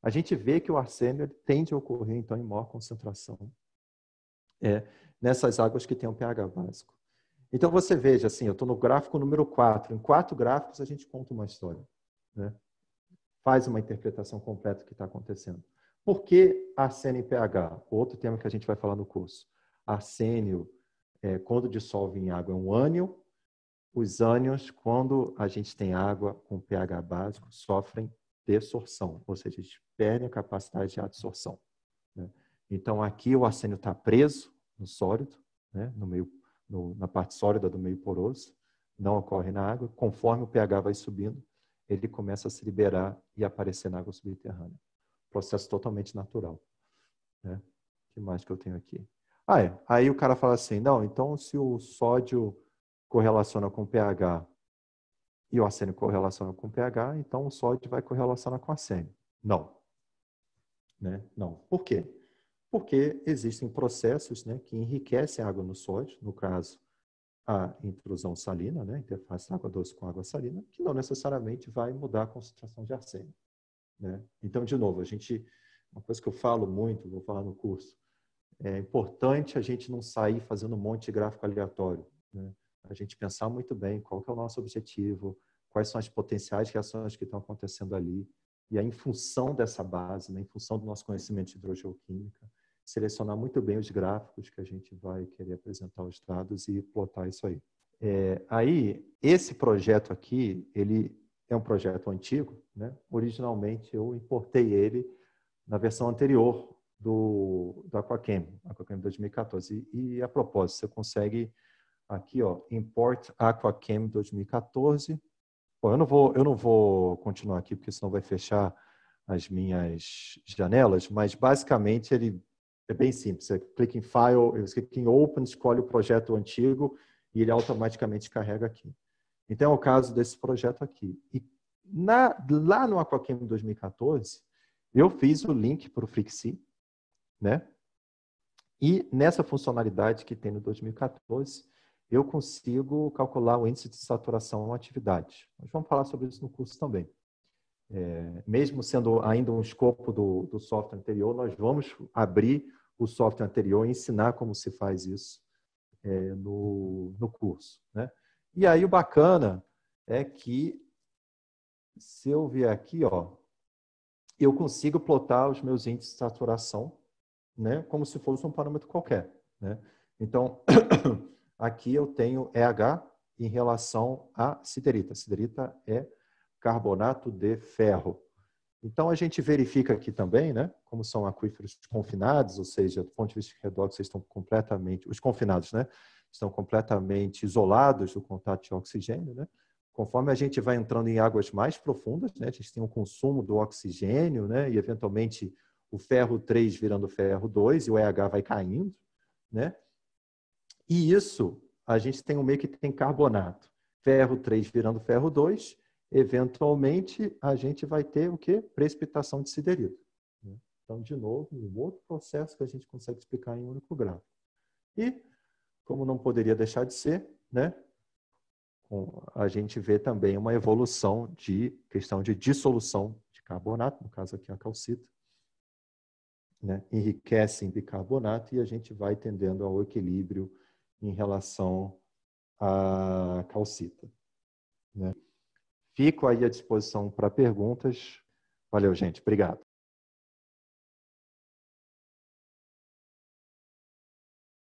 a gente vê que o arsênio tende a ocorrer, então, em maior concentração nessas águas que têm um pH básico. Então, você veja, assim, eu estou no gráfico número 4. Em 4 gráficos, a gente conta uma história, né? Faz uma interpretação completa do que está acontecendo. Por que arsênio e pH? Outro tema que a gente vai falar no curso. Arsênio, quando dissolve em água, é um ânion. Os ânions, quando a gente tem água com pH básico, sofrem desorção, ou seja, eles perdem a capacidade de adsorção, né? Então, aqui o arsênio está preso no sólido, né? Na parte sólida do meio poroso, não ocorre na água. Conforme o pH vai subindo, ele começa a se liberar e aparecer na água subterrânea. Processo totalmente natural, né? O que mais que eu tenho aqui? Aí o cara fala assim, não, então se o sódio correlaciona com o pH e o arsênio correlaciona com o pH, então o sódio vai correlacionar com o arsênio. Não. Né? Não. Por quê? Porque existem processos, né, que enriquecem a água no sódio, no caso, a intrusão salina, né, interface água doce com água salina, que não necessariamente vai mudar a concentração de arsênio, né? Então, de novo, uma coisa que eu falo muito, vou falar no curso, é importante a gente não sair fazendo um monte de gráfico aleatório, né? A gente pensar muito bem qual que é o nosso objetivo, quais são as potenciais reações que estão acontecendo ali, e aí, em função dessa base, né, em função do nosso conhecimento de hidrogeoquímica, selecionar muito bem os gráficos que a gente vai querer apresentar os dados e plotar isso aí. Aí, esse projeto aqui, ele é um projeto antigo, né? Originalmente, eu importei ele na versão anterior do Aquachem 2014. E, a propósito, você consegue aqui, ó, Import Aquachem 2014. Bom, eu não vou continuar aqui, porque senão vai fechar as minhas janelas, mas basicamente ele é bem simples. Você clica em File, você clica em Open, escolhe o projeto antigo e ele automaticamente carrega aqui. Então, é o caso desse projeto aqui. E lá no Aquachem 2014, eu fiz o link para o Flixi, né? E nessa funcionalidade que tem no 2014, eu consigo calcular o índice de saturação em atividade. Nós vamos falar sobre isso no curso também. Mesmo sendo ainda um escopo do software anterior, nós vamos abrir o software anterior e ensinar como se faz isso no curso, né? E aí o bacana é que, se eu vier aqui, ó, eu consigo plotar os meus índices de saturação, né, como se fosse um parâmetro qualquer, né? Então, aqui eu tenho EH em relação à siderita. Siderita é carbonato de ferro. Então, a gente verifica aqui também, né, como são aquíferos confinados, ou seja, do ponto de vista de redox, eles estão completamente, os confinados, né, estão completamente isolados do contato de oxigênio, né? Conforme a gente vai entrando em águas mais profundas, né, a gente tem um consumo do oxigênio, né, e eventualmente o ferro 3 virando ferro 2 e o EH vai caindo, né? E isso, a gente tem um meio que tem carbonato. Ferro 3 virando ferro 2, eventualmente a gente vai ter o quê? Precipitação de siderita. Então, de novo, um outro processo que a gente consegue explicar em um único gráfico. E, como não poderia deixar de ser, né? A gente vê também uma evolução de questão de dissolução de carbonato, no caso aqui a calcita, né, enriquecem bicarbonato e a gente vai tendendo ao equilíbrio em relação à calcita, né? Fico aí à disposição para perguntas. Valeu, gente. Obrigado.